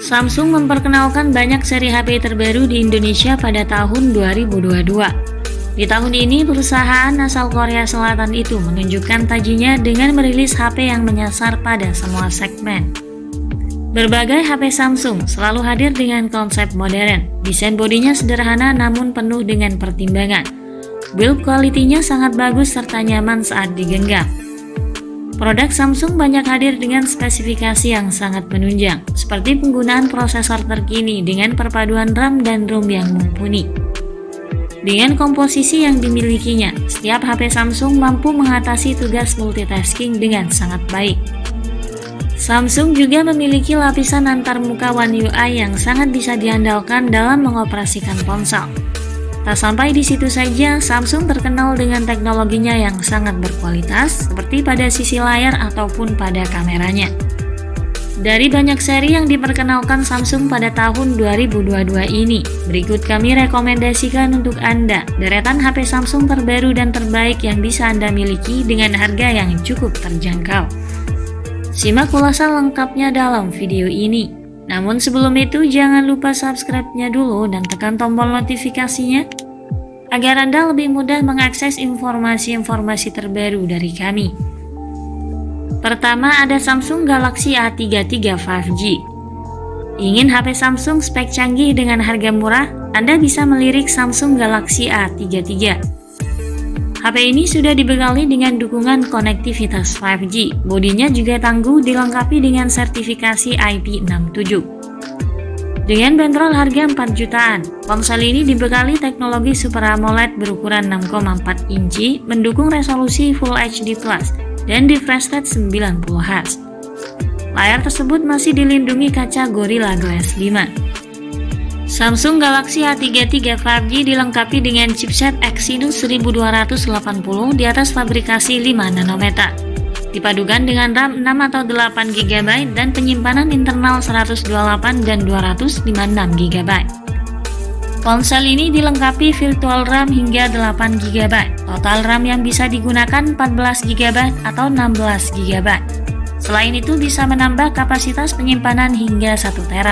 Samsung memperkenalkan banyak seri HP terbaru di Indonesia pada tahun 2022. Di tahun ini, perusahaan asal Korea Selatan itu menunjukkan tajinya dengan merilis HP yang menyasar pada semua segmen. Berbagai HP Samsung selalu hadir dengan konsep modern. Desain bodinya sederhana namun penuh dengan pertimbangan. Build quality-nya sangat bagus serta nyaman saat digenggam. Produk Samsung banyak hadir dengan spesifikasi yang sangat menunjang, seperti penggunaan prosesor terkini dengan perpaduan RAM dan ROM yang mumpuni. Dengan komposisi yang dimilikinya, setiap HP Samsung mampu mengatasi tugas multitasking dengan sangat baik. Samsung juga memiliki lapisan antarmuka One UI yang sangat bisa diandalkan dalam mengoperasikan ponsel. Tak sampai di situ saja, Samsung terkenal dengan teknologinya yang sangat berkualitas, seperti pada sisi layar ataupun pada kameranya. Dari banyak seri yang diperkenalkan Samsung pada tahun 2022 ini, berikut kami rekomendasikan untuk Anda deretan HP Samsung terbaru dan terbaik yang bisa Anda miliki dengan harga yang cukup terjangkau. Simak ulasan lengkapnya dalam video ini. Namun sebelum itu, jangan lupa subscribe-nya dulu dan tekan tombol notifikasinya agar Anda lebih mudah mengakses informasi-informasi terbaru dari kami. Pertama, ada Samsung Galaxy A33 5G. Ingin HP Samsung spek canggih dengan harga murah? Anda bisa melirik Samsung Galaxy A33. HP ini sudah dibekali dengan dukungan konektivitas 5G. Bodinya juga tangguh, dilengkapi dengan sertifikasi IP67. Dengan bandrol harga 4 jutaan, ponsel ini dibekali teknologi Super AMOLED berukuran 6,4 inci, mendukung resolusi Full HD+, dan refresh rate 90 Hz. Layar tersebut masih dilindungi kaca Gorilla Glass 5. Samsung Galaxy A33 5G dilengkapi dengan chipset Exynos 1280 di atas fabrikasi 5 nanometer. Dipadukan dengan RAM 6 atau 8 GB dan penyimpanan internal 128 dan 256 GB. Ponsel ini dilengkapi virtual RAM hingga 8 GB. Total RAM yang bisa digunakan 14 GB atau 16 GB. Selain itu bisa menambah kapasitas penyimpanan hingga 1 TB.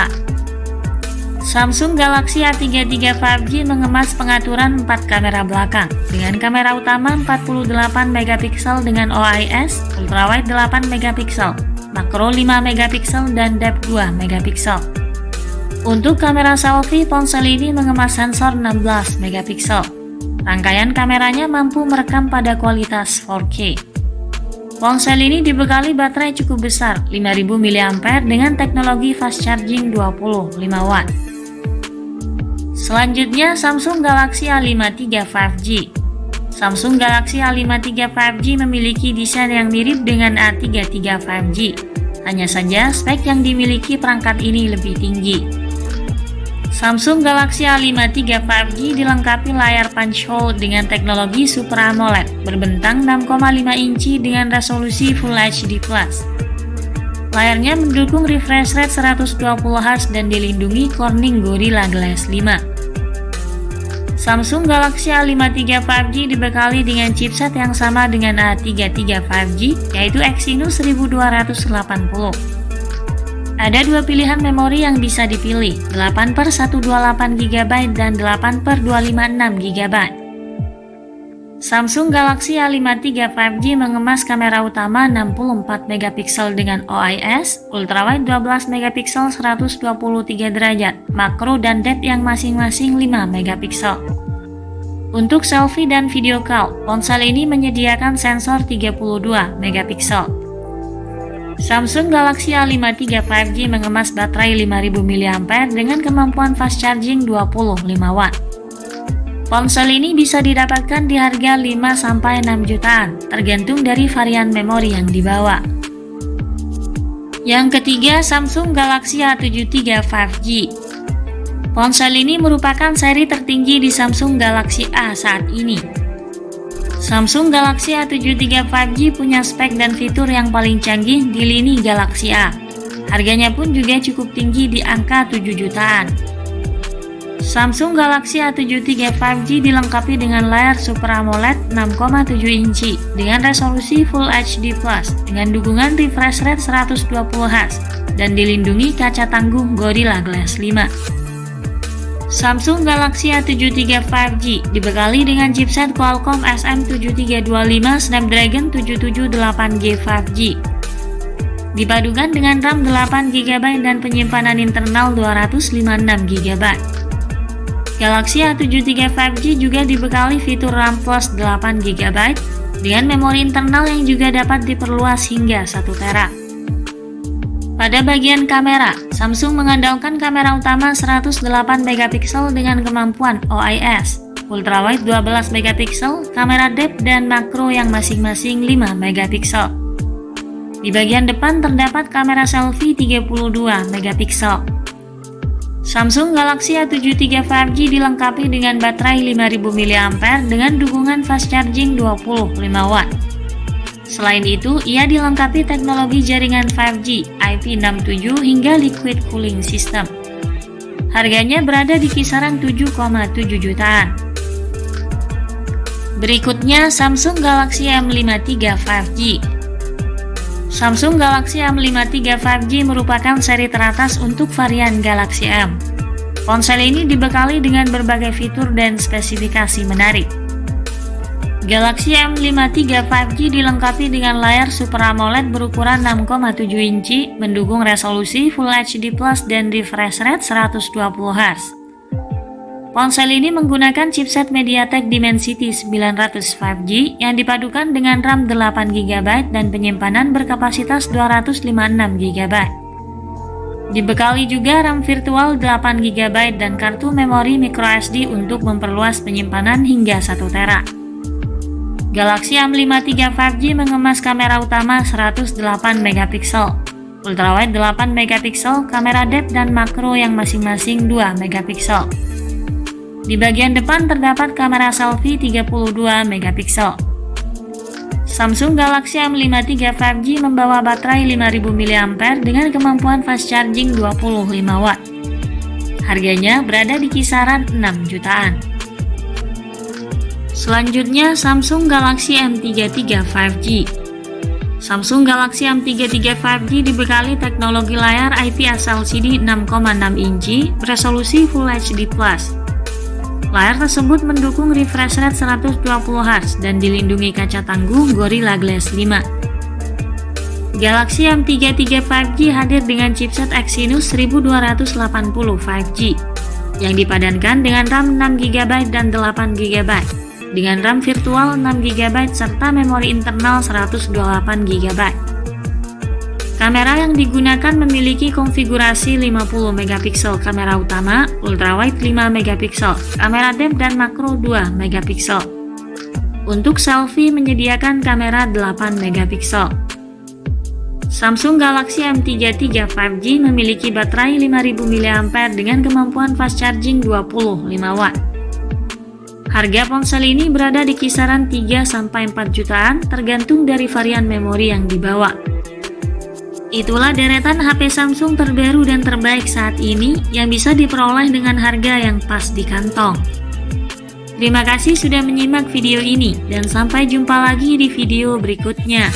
Samsung Galaxy A33 5G mengemas pengaturan 4 kamera belakang dengan kamera utama 48 megapiksel dengan OIS, ultrawide 8 megapiksel, makro 5 megapiksel dan depth 2 megapiksel. Untuk kamera selfie, ponsel ini mengemas sensor 16 megapiksel. Rangkaian kameranya mampu merekam pada kualitas 4K. Ponsel ini dibekali baterai cukup besar 5000 mAh dengan teknologi fast charging 25 watt. Selanjutnya, Samsung Galaxy A53 5G. Samsung Galaxy A53 5G memiliki desain yang mirip dengan A33 5G. Hanya saja, spek yang dimiliki perangkat ini lebih tinggi. Samsung Galaxy A53 5G dilengkapi layar punch hole dengan teknologi Super AMOLED berbentang 6,5 inci dengan resolusi Full HD+. Layarnya mendukung refresh rate 120 Hz dan dilindungi Corning Gorilla Glass 5. Samsung Galaxy A53 5G dibekali dengan chipset yang sama dengan A33 5G, yaitu Exynos 1280. Ada dua pilihan memori yang bisa dipilih, 8/128 GB dan 8/256 GB. Samsung Galaxy A53 5G mengemas kamera utama 64 megapiksel dengan OIS, ultrawide 12 megapiksel 123 derajat, makro dan depth yang masing-masing 5 megapiksel. Untuk selfie dan video call, ponsel ini menyediakan sensor 32 megapiksel. Samsung Galaxy A53 5G mengemas baterai 5000 mAh dengan kemampuan fast charging 25 watt. Ponsel ini bisa didapatkan di harga 5-6 jutaan, tergantung dari varian memori yang dibawa. Yang ketiga, Samsung Galaxy A73 5G. Ponsel ini merupakan seri tertinggi di Samsung Galaxy A saat ini. Samsung Galaxy A73 5G punya spek dan fitur yang paling canggih di lini Galaxy A. Harganya pun juga cukup tinggi di angka 7 jutaan. Samsung Galaxy A7 III 5G dilengkapi dengan layar Super AMOLED 6,7 inci dengan resolusi Full HD+ dengan dukungan refresh rate 120 Hz dan dilindungi kaca tangguh Gorilla Glass 5. Samsung Galaxy A7 III 5G dibekali dengan chipset Qualcomm SM7325 Snapdragon 778G 5G. Dipadukan dengan RAM 8GB dan penyimpanan internal 256GB. Galaxy A7 III 5G juga dibekali fitur RAM plus 8GB dengan memori internal yang juga dapat diperluas hingga 1TB. Pada bagian kamera, Samsung mengandalkan kamera utama 108MP dengan kemampuan OIS, ultrawide 12MP, kamera depth dan makro yang masing-masing 5MP. Di bagian depan terdapat kamera selfie 32MP. Samsung Galaxy A7 III 5G dilengkapi dengan baterai 5000 mAh dengan dukungan fast charging 25W. Selain itu, ia dilengkapi teknologi jaringan 5G, IP67 hingga liquid cooling system. Harganya berada di kisaran 7,7 jutaan. Berikutnya, Samsung Galaxy M5 III 5G. Samsung Galaxy M5 III 5G merupakan seri teratas untuk varian Galaxy M. Ponsel ini dibekali dengan berbagai fitur dan spesifikasi menarik. Galaxy M5 III 5G dilengkapi dengan layar Super AMOLED berukuran 6,7 inci, mendukung resolusi Full HD+ dan refresh rate 120 Hz. Ponsel ini menggunakan chipset MediaTek Dimensity 900 5G yang dipadukan dengan RAM 8GB dan penyimpanan berkapasitas 256GB. Dibekali juga RAM virtual 8GB dan kartu memori microSD untuk memperluas penyimpanan hingga 1TB. Galaxy M5 III 5G mengemas kamera utama 108MP, ultrawide 8MP, kamera depth dan makro yang masing-masing 2MP. Di bagian depan terdapat kamera selfie 32MP. Samsung Galaxy M5 III 5G membawa baterai 5000 mAh dengan kemampuan fast charging 25W. Harganya berada di kisaran 6 jutaan. Selanjutnya, Samsung Galaxy M3 III 5G. Samsung Galaxy M3 III 5G dibekali teknologi layar IPS LCD 6,6 inci beresolusi Full HD+. Layar tersebut mendukung refresh rate 120 Hz dan dilindungi kaca tangguh Gorilla Glass 5. Galaxy M3 III 5G hadir dengan chipset Exynos 1280 5G yang dipadankan dengan RAM 6GB dan 8GB dengan RAM virtual 6GB serta memori internal 128GB. Kamera yang digunakan memiliki konfigurasi 50MP kamera utama, ultrawide 5MP, kamera depth dan makro 2MP. Untuk selfie menyediakan kamera 8MP. Samsung Galaxy M3 III 5G memiliki baterai 5000 mAh dengan kemampuan fast charging 25W. Harga ponsel ini berada di kisaran 3-4 jutaan tergantung dari varian memori yang dibawa. Itulah deretan HP Samsung terbaru dan terbaik saat ini yang bisa diperoleh dengan harga yang pas di kantong. Terima kasih sudah menyimak video ini dan sampai jumpa lagi di video berikutnya.